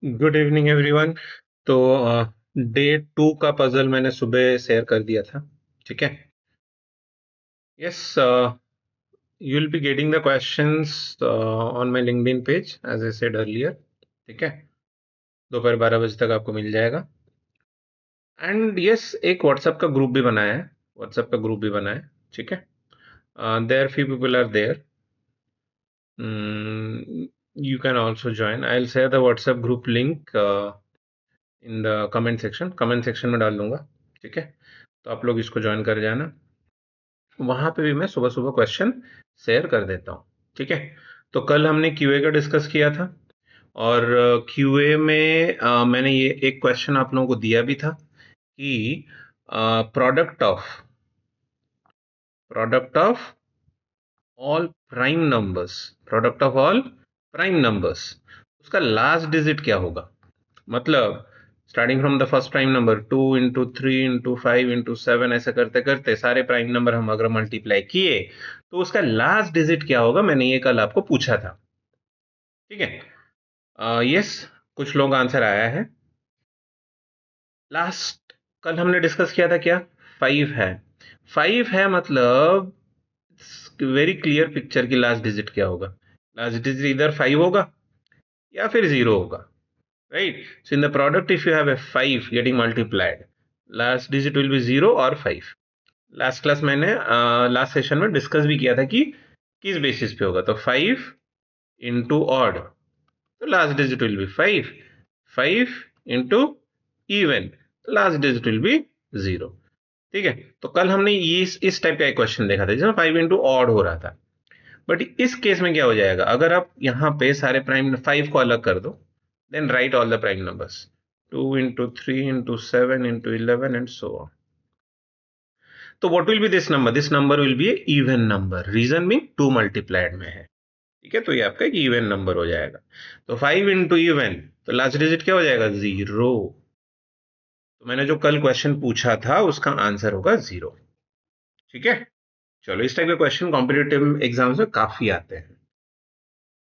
Good evening everyone. तो day 2 का puzzle मैंने सुबह शेयर कर दिया था। ठीक है। Yes, you will be getting the questions on my LinkedIn page as I said earlier. ठीक है। दोपहर 12 बजे तक आपको मिल जाएगा। एंड यस, एक व्हाट्सएप का ग्रुप भी बनाया है। व्हाट्सएप का ग्रुप भी बनाया है। ठीक है। There few people are there. You can also join. I will share the WhatsApp group link in the comment section में डाल दूंगा। ठीक है। तो आप लोग इसको ज्वाइन कर जाना। वहां पे भी मैं सुबह सुबह क्वेश्चन शेयर कर देता हूँ। ठीक है। तो कल हमने क्यूए का डिस्कस किया था, और क्यूए में मैंने ये एक क्वेश्चन आप लोगों को दिया भी था कि product of product of all prime numbers product of all prime numbers, उसका लास्ट डिजिट क्या होगा। मतलब starting from the first prime number 2 into 3 into 5 into 7 ऐसा करते करते सारे प्राइम नंबर हम अगर मल्टीप्लाई किए तो उसका लास्ट डिजिट क्या होगा। मैंने ये कल आपको पूछा था। ठीक है। यस, कुछ लोग आंसर आया है। लास्ट कल हमने डिस्कस किया था क्या, 5 है। 5 है मतलब वेरी क्लियर पिक्चर की लास्ट डिजिट क्या होगा। लास्ट डिजिट इधर 5 होगा या फिर 0 होगा। Right? So in the product, if you have a 5 getting multiplied, last digit will be 0 और 5। लास्ट क्लास मैंने लास्ट सेशन में डिस्कस भी किया था कि किस बेसिस पे होगा। तो 5 इंटू ऑड, तो last digit will be 5। 5 into even, last digit will be 0। ठीक है। तो कल हमने ये इस टाइप का एक क्वेश्चन देखा था जिसमें 5 इंटू ऑड हो रहा था। बट इस केस में क्या हो जाएगा, अगर आप यहाँ पे सारे प्राइम 5 को अलग कर दो, then write all the prime numbers 2 into 3 into 7 into 11 and so on. तो what will be this number? This number will be a even number. Reason being 2 multiplied में है। ठीक है। तो ये आपका एक even number हो जाएगा। तो 5 into even, तो लास्ट डिजिट क्या हो जाएगा, 0। तो मैंने जो कल क्वेश्चन पूछा था उसका आंसर होगा 0। ठीक है। चलो, इस टाइप के क्वेश्चन कॉम्पिटिटिव एग्जाम्स में काफी आते हैं।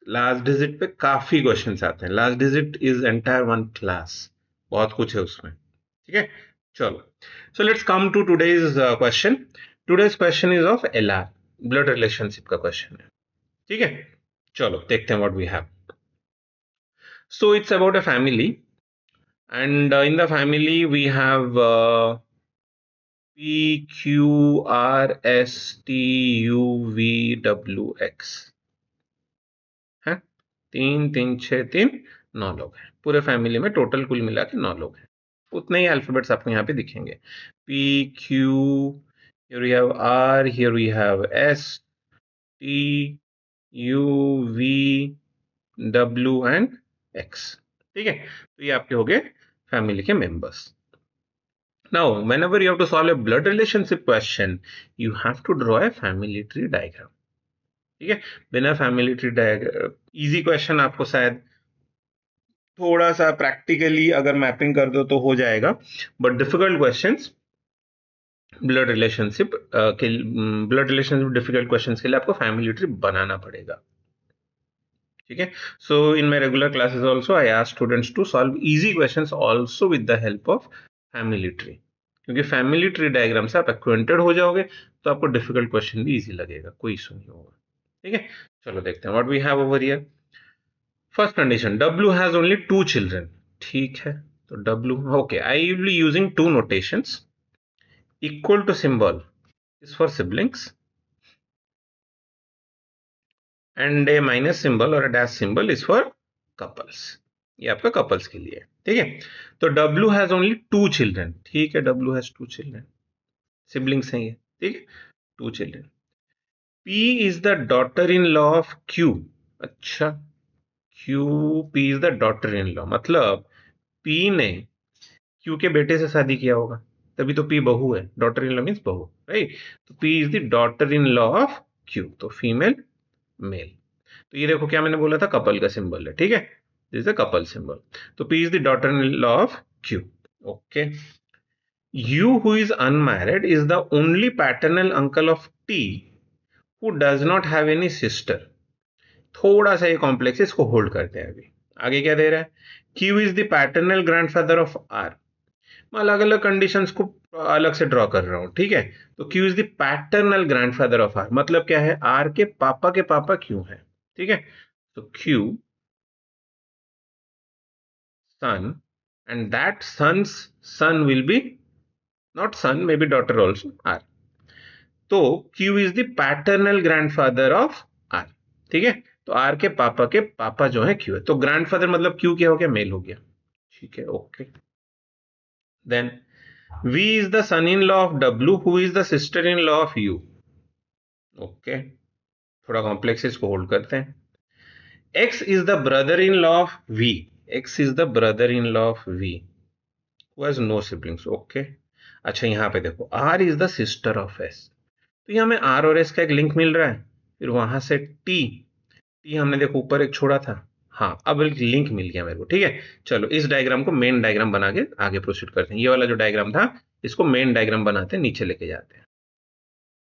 लास्ट डिजिट पे काफी क्वेश्चंस आते हैं। Last digit is entire one class, बहुत कुछ है उसमें। ठीक है। चलो, so let's come to today's question. Today's question is of LR, blood relationship का क्वेश्चन है। ठीक है। चलो देखते हैं what we have. So it's about a family, and in the family we have P Q R S T U V W X है। 3 3 6 3 9 लोग हैं पूरे फैमिली में। टोटल कुल मिला के 9 लोग हैं। उतने ही अल्फाबेट्स आपको यहाँ पे दिखेंगे। P Q, here we have R, here we have S, T, U, V, W and X। ठीक है। तो ये आपके हो गए फैमिली के members. Now, whenever you have to solve a blood relationship question, you have to draw a family tree diagram। ठीक है। बिना family tree diagram, easy question आपको शायद थोड़ा सा प्रैक्टिकली अगर मैपिंग कर दो तो हो जाएगा, but difficult questions blood relationship difficult questions के लिए आपको फैमिली ट्री बनाना पड़ेगा। ठीक है। So in my regular classes also I ask students to solve easy questions also with the help of family tree, क्योंकि फैमिली ट्री डायग्राम से आप एक्वेंटेड हो जाओगे तो आपको डिफिकल्ट क्वेश्चन भी इजी लगेगा, कोई इशू नहीं होगा। ठीक है। चलो देखते हैं what we have over here. First condition, W has only 2 children। ठीक है। तो W, okay, I will be using 2 notations। Equal to symbol is for siblings and a minus symbol और a dash symbol is for couples। ये आपका couples के लिए। ठीक है। तो W has only 2 children। ठीक है। W has 2 children, siblings हैं ये। ठीक है। 2 children। P is the daughter in law of Q। अच्छा, Q, P is the daughter in law, मतलब P ने क्यू के बेटे से शादी किया होगा, तभी तो पी बहू है। डॉटर इन लॉ मीन्स बहू, राइट। तो P is the daughter in law of Q, तो फीमेल मेल। तो ये देखो क्या मैंने बोला था, कपल का सिंबल है। ठीक है। This is the couple symbol. तो P is the daughter in law of Q. Okay. U who is unmarried is the only paternal uncle of T who does not have any sister. थोड़ा सा ये complex है, इसको hold करते हैं अभी। आगे क्या दे रहा है, Q is the paternal grandfather of R. मैं अलग अलग कंडीशंस को अलग से ड्रॉ कर रहा हूं, ठीक है। तो Q is the paternal grandfather of R, मतलब क्या है, R के पापा Q है, ठीक है। तो Q son and that son's son will be not son, maybe daughter also, R. तो Q is the paternal grandfather of R, ठीक है। तो R के पापा जो है Q है, तो ग्रैंडफादर मतलब Q क्या हो गया, मेल हो गया, ठीक है, okay. Then V is the son-in-law of W, who is the sister-in-law of U. Okay, थोड़ा कॉम्प्लेक्स इसको होल्ड करते हैं। X is the brother-in-law of V. X is the brother-in-law of V, who has no siblings. Okay, अच्छा यहाँ पे देखो R is the sister of S, तो यहाँ हमें R और S का एक लिंक मिल रहा है। फिर वहां से T हमने देखो ऊपर एक छोड़ा था, हाँ अब एक लिंक मिल गया मेरे को, ठीक है। चलो इस डायग्राम को मेन डायग्राम बना के आगे प्रोसीड करते हैं। ये वाला जो डायग्राम था इसको मेन डायग्राम बनाते हैं, नीचे लेके जाते हैं,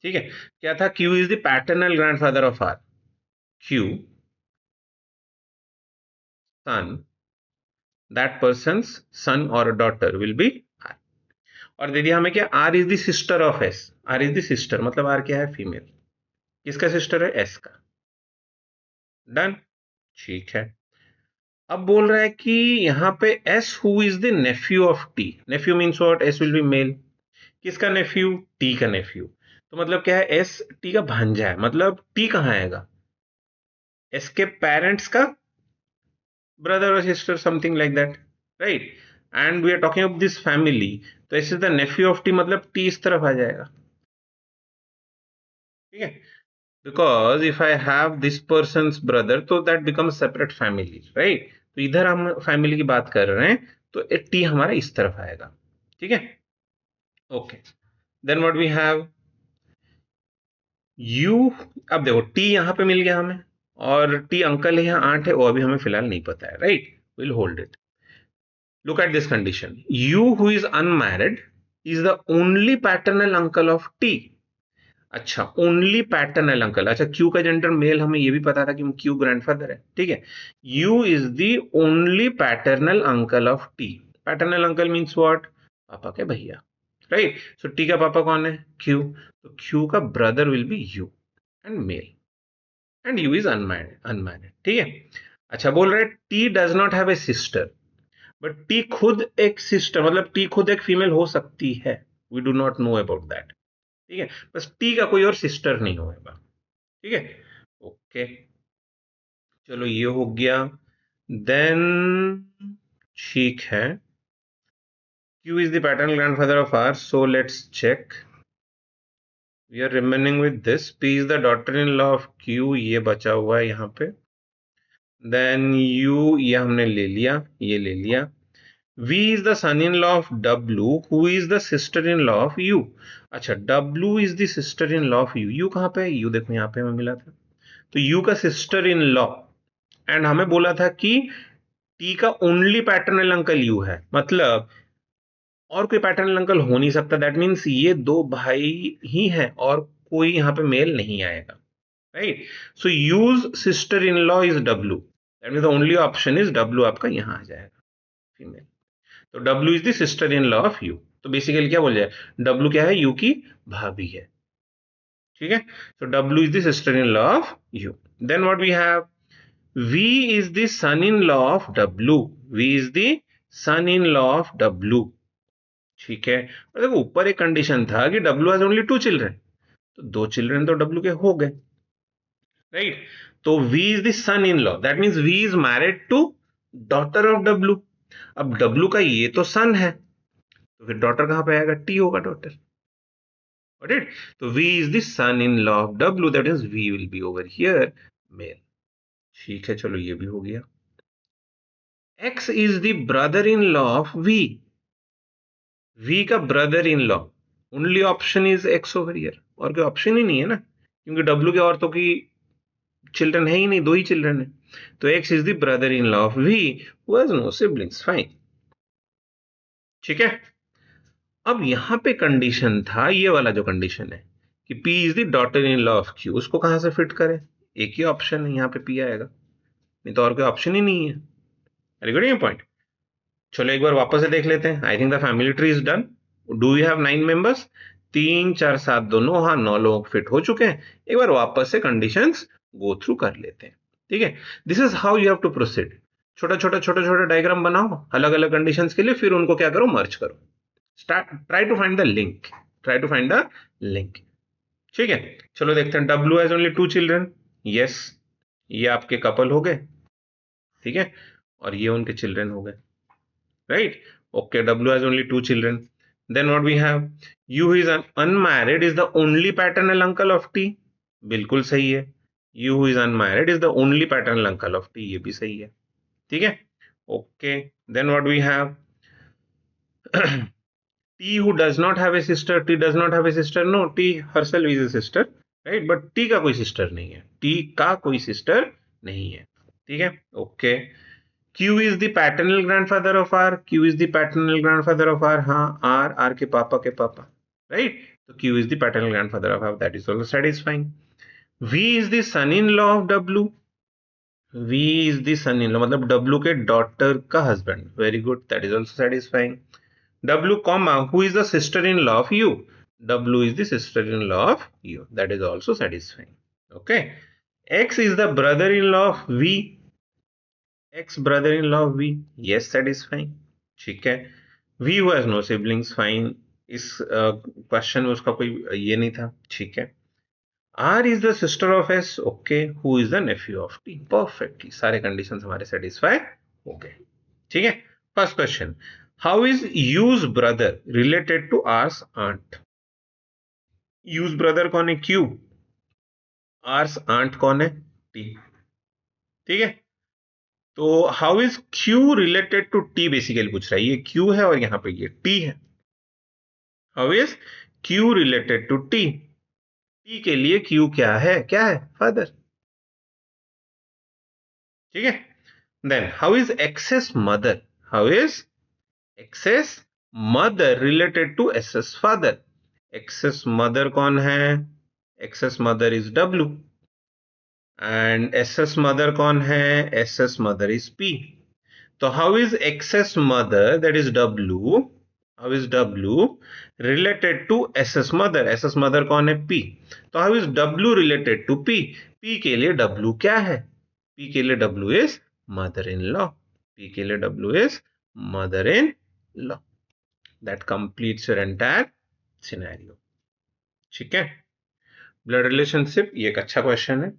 ठीक है। क्या था, Q is the paternal grandfather of R. Q son, that person's son or daughter will be R. और दे दिया हमें क्या, R is the sister of S. R is the sister मतलब R क्या है, फीमेल। किसका सिस्टर है, S का। डन, ठीक है। अब बोल रहा है कि यहाँ पे S who is the nephew of T. nephew means what, S will be male. किसका नेफ्यू, T का नेफ्यू। तो मतलब क्या है, S T का भांजा है, मतलब T कहाँ आएगा, S के पेरेंट्स का ब्रदर और sister, something like that, right. And we are talking of this family, तो S is the nephew of T, मतलब T इस तरफ आ जाएगा, ठीक है। Because if I have this persons brother तो that become separate family, right. तो इधर हम फैमिली की बात कर रहे हैं, तो T हमारा इस तरफ आएगा, ठीक है, okay. Then what we have U, अब देखो T यहाँ पे मिल गया हमें, और T अंकल है यहाँ 8 है, वो अभी हमें फिलहाल नहीं पता है, right. Will hold it. Look at this condition, U who is unmarried is the only paternal uncle of T. अच्छा, ओनली पैटर्नल अंकल, अच्छा Q का जेंडर मेल हमें ये भी पता था कि Q ग्रैंडफादर है, ठीक है। U is the only paternal uncle of T. Paternal uncle means what, पापा के भैया, राइट। सो T का पापा कौन है, Q, तो Q का brother will be U and male, and U is unmarried, ठीक है। अच्छा बोल रहे T does not have a sister, but T खुद एक सिस्टर, मतलब T खुद एक फीमेल हो सकती है, we do not know about that, ठीक है। बस T का कोई और सिस्टर नहीं होगा, ठीक है, ओके। चलो ये हो गया। देन ठीक है, Q is the paternal grandfather of R, so let's check. We are remaining with this. P is the daughter-in-law of Q, ये बचा हुआ है यहाँ पे। Then U ये हमने ले लिया, ये ले लिया। V is the son-in-law of W, who is the sister-in-law of U. अच्छा, W is the sister-in-law of U. U कहाँ पे है, U देखो यहाँ पे हमें मिला था, तो U का sister-in-law, एंड हमें बोला था कि T का ओनली पैटर्नल अंकल U है, मतलब और कोई पैटर्नल अंकल हो नहीं सकता। दैट मीन्स ये दो भाई ही हैं और कोई यहाँ पे मेल नहीं आएगा, right. So use sister in law is W, that means the only option is W, आपका यहाँ आ जाएगा फीमेल। तो W is the sister in law of U, तो बेसिकली क्या बोल जाए, W क्या है, U की भाभी है, ठीक है। so W is the sister-in-law of U. Then what we have, V is the son-in-law of W. V is the son-in-law of W. ठीक है। और देखो ऊपर एक कंडीशन था कि W has only 2 children, तो 2 चिल्ड्रन तो W के हो गए, राइट। तो V is the son-in-law, that means V is married to daughter of W. अब W का ये तो सन है, तो फिर डॉटर कहां पे आएगा, T होगा डॉटर, राइट। तो V is the son-in-law of W, that is V will be over here male, ठीक है। चलो ये भी हो गया। X is the brother-in-law of V. V का brother in law, only option is X over here, और कोई ऑप्शन ही नहीं है ना, क्योंकि W के औरतों की चिल्ड्रन है ही नहीं, 2 ही चिल्ड्रन है। तो X is the brother in law of V, who has no siblings, fine, ठीक है। अब यहां पे कंडीशन था, ये वाला जो कंडीशन है कि P is the daughter in law of Q, उसको कहां से फिट करें, एक ही ऑप्शन है यहाँ पे P आएगा, नहीं तो और कोई ऑप्शन ही नहीं है। Are you getting your point. चलो एक बार वापस से देख लेते हैं। I think the family tree is done. Do you have 9 members? 3 4 7 दोनों, हाँ 9 लोग फिट हो चुके हैं। एक बार वापस से कंडीशंस गो थ्रू कर लेते हैं, ठीक है। This is how you have to proceed. छोटा छोटा छोटा छोटा डायग्राम बनाओ अलग अलग कंडीशंस के लिए, फिर उनको क्या करो, मर्ज करो। Start, try to find the link, try to find the link, ठीक है। चलो देखते हैं। W has only 2 children, yes, ये आपके कपल हो गए, ठीक है, और ये उनके चिल्ड्रन हो गए, right? Okay, W has only 2 children. Then what we have? U who is unmarried is the only paternal uncle of T. बिल्कुल सही है। U who is unmarried is the only paternal uncle of T. ये भी सही है, ठीक है। Okay, then what we have? T who does not have a sister. T does not have a sister. No, T herself is a sister, right? But T का कोई sister नहीं है। T का कोई sister नहीं है, ठीक है। Okay. Q is the paternal grandfather of R. Q is the paternal grandfather of R. हाँ, R के पापा, right? तो Q is the paternal grandfather of R. That is also satisfying. V is the son-in-law of W. V is the son-in-law, मतलब W के daughter का husband. Very good. That is also satisfying. W comma who is the sister-in-law of U. W is the sister-in-law of U. That is also satisfying. Okay. X is the brother-in-law of V. Ex brother-in-law V, yes, satisfying, ठीक है। V who has no siblings, fine, इस question में उसका कोई ये नहीं था, ठीक है। R is the sister of S, okay, who is the nephew of T, perfectly, सारे कंडीशंस हमारे सेटिस्फाई हो गए, ठीक है। First question, how is U's brother related to R's aunt? U's brother कौन है? Q। R's aunt कौन है? T, ठीक है। तो how is Q related to T basically पूछ रहा है। ये क्यू है और यहां पे ये टी है। How is Q related to T? T के लिए क्यू क्या है? क्या है? फादर, ठीक है। Then how is X's mother? How is X's mother related to S's father? X's mother कौन है? X's mother is W and S's mother कौन है? S's mother is P. तो how is excess mother, that is W, how is W related to SS mother? SS mother कौन है? P। तो how is W related to P? P के लिए W क्या है? P के लिए W is mother in law। P के लिए W is mother in law। That completes your entire scenario, ठीक है। ब्लड रिलेशनशिप ये एक अच्छा क्वेश्चन है,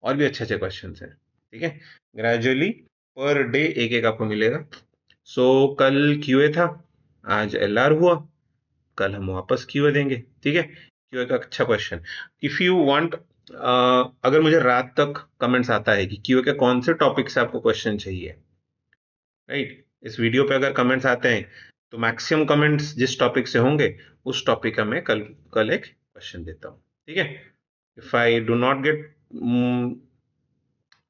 और भी अच्छे अच्छे क्वेश्चन है, ठीक है। ग्रेजुअली पर डे एक एक आपको मिलेगा। सो कल क्यूए था, आज एलआर हुआ, कल हम वापस क्यूए देंगे, ठीक है। क्यूए का अच्छा क्वेश्चन, इफ यू वांट, अगर मुझे रात तक कमेंट्स आता है कि क्यूए के कौन से टॉपिक से आपको क्वेश्चन चाहिए, राइट, इस वीडियो पे अगर कमेंट्स आते हैं तो मैक्सिमम कमेंट्स जिस टॉपिक से होंगे उस टॉपिक का मैं कल एक क्वेश्चन देता हूँ, ठीक है। If I do not get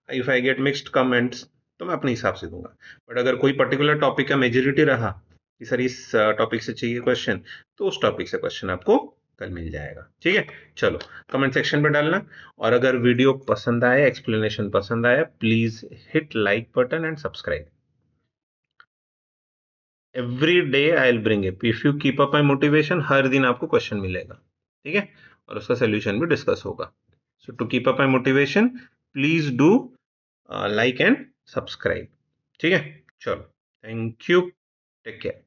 if I get mixed comments तो मैं अपने हिसाब से दूंगा। बट अगर कोई पर्टिकुलर टॉपिक का मेजोरिटी रहा कि सर इस टॉपिक से चाहिए क्वेश्चन, तो उस टॉपिक से क्वेश्चन आपको कल मिल जाएगा, ठीक है। चलो कमेंट सेक्शन पे डालना, और अगर वीडियो पसंद आया, एक्सप्लेनेशन पसंद आया, please hit like button and subscribe. Every day I will bring it, if you keep up my motivation, हर दिन आपको क्वेश्चन मिलेगा, ठीक है, और उसका सोल्यूशन भी डिस्कस होगा। So to keep up my motivation, please do like and subscribe, ठीक है। चलो, थैंक यू, टेक केयर।